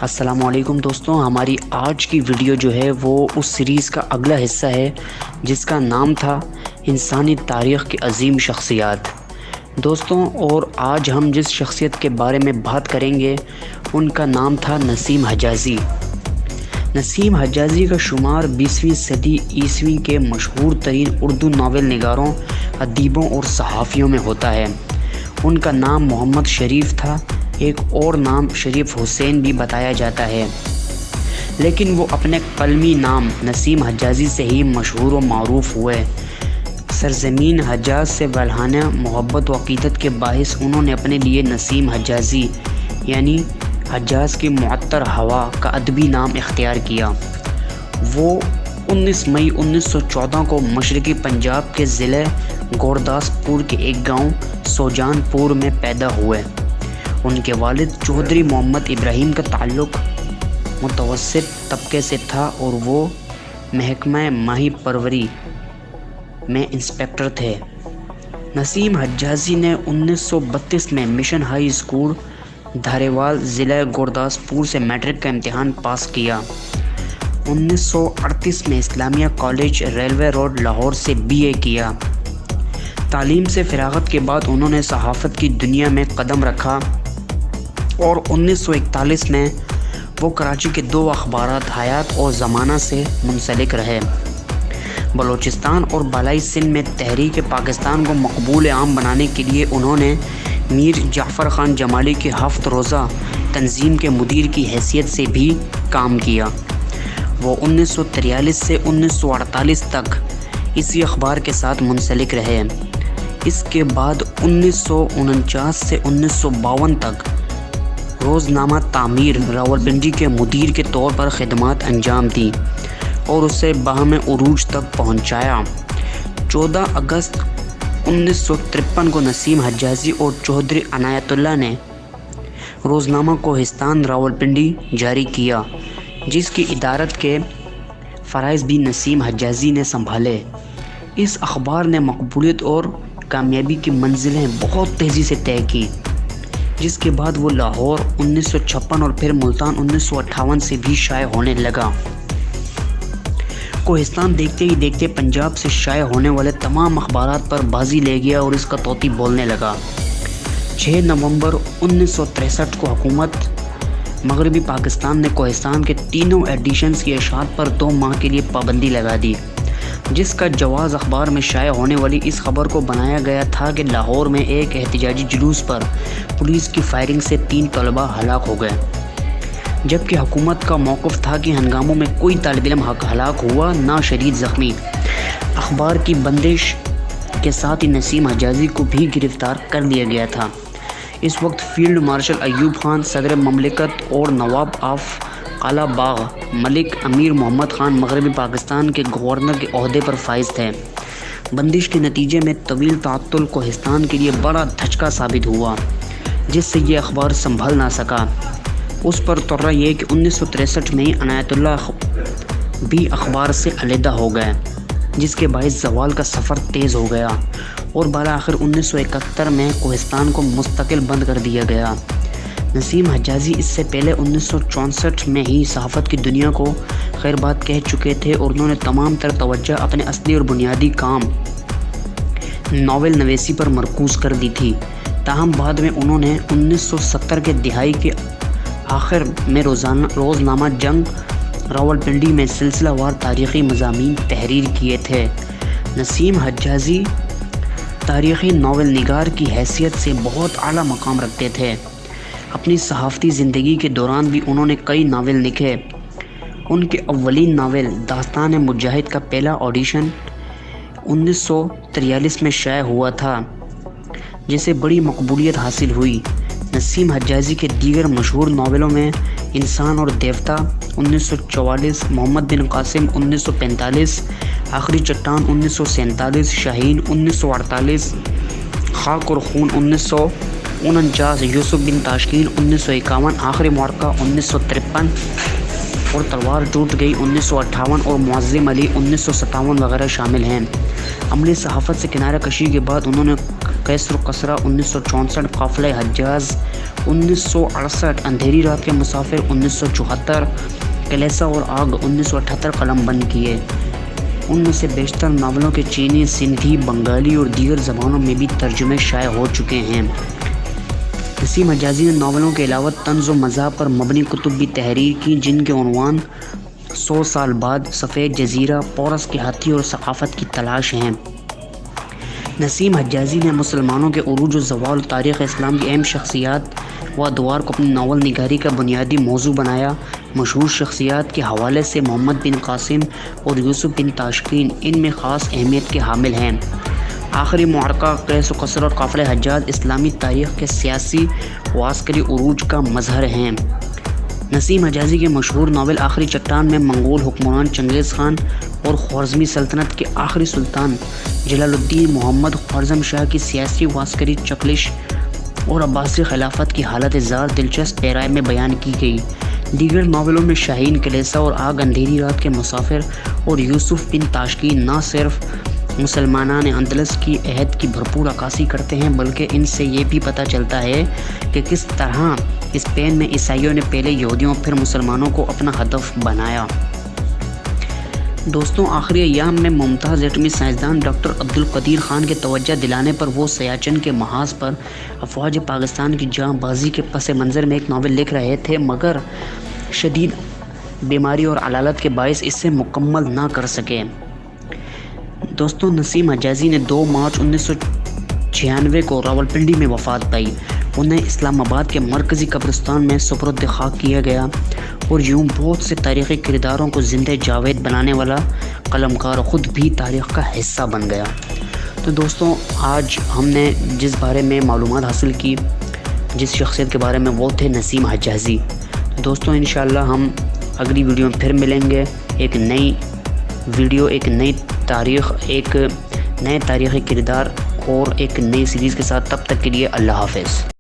السلام علیکم دوستوں، ہماری آج کی ویڈیو جو ہے وہ اس سیریز کا اگلا حصہ ہے جس کا نام تھا انسانی تاریخ کی عظیم شخصیات۔ دوستوں، اور آج ہم جس شخصیت کے بارے میں بات کریں گے ان کا نام تھا نسیم حجازی۔ نسیم حجازی کا شمار 20ویں صدی عیسوی کے مشہور ترین اردو ناول نگاروں، ادیبوں اور صحافیوں میں ہوتا ہے۔ ان کا نام محمد شریف تھا، ایک اور نام شریف حسین بھی بتایا جاتا ہے، لیکن وہ اپنے قلمی نام نسیم حجازی سے ہی مشہور و معروف ہوئے۔ سرزمین حجاز سے والہانہ محبت و عقیدت کے باعث انہوں نے اپنے لیے نسیم حجازی یعنی حجاز کی معطر ہوا کا ادبی نام اختیار کیا۔ وہ 19 مئی 1914 کو مشرقی پنجاب کے ضلع گورداسپور کے ایک گاؤں سوجان پور میں پیدا ہوئے۔ ان کے والد چودھری محمد ابراہیم کا تعلق متوسط طبقے سے تھا اور وہ محکمہ ماہی پروری میں انسپکٹر تھے۔ نسیم حجازی نے 1932 میں مشن ہائی اسکول دھاریوال ضلع گورداسپور سے میٹرک کا امتحان پاس کیا۔ 1938 میں اسلامیہ کالج ریلوے روڈ لاہور سے BA کیا۔ تعلیم سے فراغت کے بعد انہوں نے صحافت کی دنیا میں قدم رکھا اور 1941 میں وہ کراچی کے 2 اخبارات حیات اور زمانہ سے منسلک رہے۔ بلوچستان اور بالائی سندھ میں تحریک پاکستان کو مقبول عام بنانے کے لیے انہوں نے میر جعفر خان جمالی کی 7 روزہ تنظیم کے مدیر کی حیثیت سے بھی کام کیا۔ وہ 1943 سے 1948 تک اسی اخبار کے ساتھ منسلک رہے۔ اس کے بعد 1949 سے 1952 تک روزنامہ تعمیر راولپنڈی کے مدیر کے طور پر خدمات انجام دیں اور اسے باہم عروج تک پہنچایا۔ 14 اگست 1953 کو نسیم حجازی اور چودھری عنایت اللہ نے روزنامہ کوہستان راولپنڈی جاری کیا، جس کی ادارت کے فرائض بھی نسیم حجازی نے سنبھالے۔ اس اخبار نے مقبولیت اور کامیابی کی منزلیں بہت تیزی سے طے کی، جس کے بعد وہ لاہور 1956 اور پھر ملتان 1958 سے بھی شائع ہونے لگا۔ کوہستان دیکھتے ہی دیکھتے پنجاب سے شائع ہونے والے تمام اخبارات پر بازی لے گیا اور اس کا طوطی بولنے لگا۔ 6 نومبر 1963 کو حکومت مغربی پاکستان نے کوہستان کے تینوں ایڈیشنز کی اشاعت پر 2 ماہ کے لیے پابندی لگا دی، جس کا جواز اخبار میں شائع ہونے والی اس خبر کو بنایا گیا تھا کہ لاہور میں ایک احتجاجی جلوس پر پولیس کی فائرنگ سے 3 طلباء ہلاک ہو گئے، جبکہ حکومت کا موقف تھا کہ ہنگاموں میں کوئی طالب علم ہلاک ہوا نہ شدید زخمی۔ اخبار کی بندش کے ساتھ ہی نسیم حجازی کو بھی گرفتار کر لیا گیا تھا۔ اس وقت فیلڈ مارشل ایوب خان صدر مملکت اور نواب آف قلعہ باغ ملک امیر محمد خان مغربی پاکستان کے گورنر کے عہدے پر فائز تھے۔ بندش کے نتیجے میں طویل تعطل کوہستان کے لیے بڑا دھچکا ثابت ہوا، جس سے یہ اخبار سنبھل نہ سکا۔ اس پر طرح یہ کہ 1963 میں عنایت اللہ بھی اخبار سے علیحدہ ہو گئے، جس کے باعث زوال کا سفر تیز ہو گیا اور بالآخر 1971 میں کوہستان کو مستقل بند کر دیا گیا۔ نسیم حجازی اس سے پہلے 1964 میں ہی صحافت کی دنیا کو خیر بات کہہ چکے تھے اور انہوں نے تمام تر توجہ اپنے اصلی اور بنیادی کام ناول نویسی پر مرکوز کر دی تھی۔ تاہم بعد میں انہوں نے 1970 کے دہائی کے آخر میں روزنامہ جنگ راولپنڈی میں سلسلہ وار تاریخی مضامین تحریر کیے تھے۔ نسیم حجازی تاریخی ناول نگار کی حیثیت سے بہت اعلیٰ مقام رکھتے تھے۔ اپنی صحافتی زندگی کے دوران بھی انہوں نے کئی ناول لکھے۔ ان کے اولین ناول داستان مجاہد کا پہلا ایڈیشن 1943 میں شائع ہوا تھا، جسے بڑی مقبولیت حاصل ہوئی۔ نسیم حجازی کے دیگر مشہور ناولوں میں انسان اور دیوتا 1944، محمد بن قاسم 1945، آخری چٹان 1947، شاہین 1948، خاک اور خون 1949، یوسف بن تاشکین 1951، آخری معرکہ 1953 اور تلوار ٹوٹ گئی 1958 اور معظم علی 1957 وغیرہ شامل ہیں۔ عملی صحافت سے کنارہ کشی کے بعد انہوں نے کیسر و کسرا 1964، قافلہ حجاز 1968 اندھیری رات کے مسافر 1974 کلیسا اور آگ 1978 قلم بند کیے۔ ان میں سے بیشتر ناولوں کے چینی، سندھی، بنگالی اور دیگر زبانوں میں بھی ترجمے شائع ہو چکے ہیں۔ نسیم حجازی نے ناولوں کے علاوہ طنز و مزاح پر مبنی کتب بھی تحریر کی، جن کے عنوان 100 سال بعد، سفید جزیرہ، پورس کے ہاتھی اور ثقافت کی تلاش ہیں۔ نسیم حجازی نے مسلمانوں کے عروج و زوال، تاریخ اسلام کی اہم شخصیات و ادوار کو اپنی ناول نگاری کا بنیادی موضوع بنایا۔ مشہور شخصیات کے حوالے سے محمد بن قاسم اور یوسف بن تاشقین ان میں خاص اہمیت کے حامل ہیں۔ آخری معرکہ، قیس و کسر اور قافلہ حجاج اسلامی تاریخ کے سیاسی و عسکری عروج کا مظہر ہیں۔ نسیم حجازی کے مشہور ناول آخری چٹان میں منگول حکمران چنگیز خان اور خوارزمی سلطنت کے آخری سلطان جلال الدین محمد خوارزم شاہ کی سیاسی و عسکری چکلش اور عباسی خلافت کی حالت زار دلچسپ پیرائے میں بیان کی گئی۔ دیگر ناولوں میں شاہین، کلیسا اور آگ، اندھیری رات کے مسافر اور یوسف بن تاشقین نہ صرف مسلمانان اندلس کی عہد کی بھرپور عکاسی کرتے ہیں، بلکہ ان سے یہ بھی پتہ چلتا ہے کہ کس طرح اسپین میں عیسائیوں نے پہلے یہودیوں پھر مسلمانوں کو اپنا ہدف بنایا۔ دوستوں، آخری ایام میں ممتاز ایٹمی سائنسدان ڈاکٹر عبدالقدیر خان کے توجہ دلانے پر وہ سیاچن کے محاذ پر افواج پاکستان کی جاں بازی کے پس منظر میں ایک ناول لکھ رہے تھے، مگر شدید بیماری اور علالت کے باعث اسے مکمل نہ کر سکے۔ دوستوں، نسیم حجازی نے 2 مارچ 1996 کو راولپنڈی میں وفات پائی۔ انہیں اسلام آباد کے مرکزی قبرستان میں سپرد خاک کیا گیا اور یوں بہت سے تاریخی کرداروں کو زندہ جاوید بنانے والا قلمکار خود بھی تاریخ کا حصہ بن گیا۔ تو دوستوں، آج ہم نے جس بارے میں معلومات حاصل کی، جس شخصیت کے بارے میں، وہ تھے نسیم حجازی۔ دوستوں، انشاءاللہ ہم اگلی ویڈیو میں پھر ملیں گے، ایک نئی ویڈیو، ایک نئی تاریخ، ایک نئے تاریخی کردار اور ایک نئی سیریز کے ساتھ۔ تب تک کے لیے اللہ حافظ۔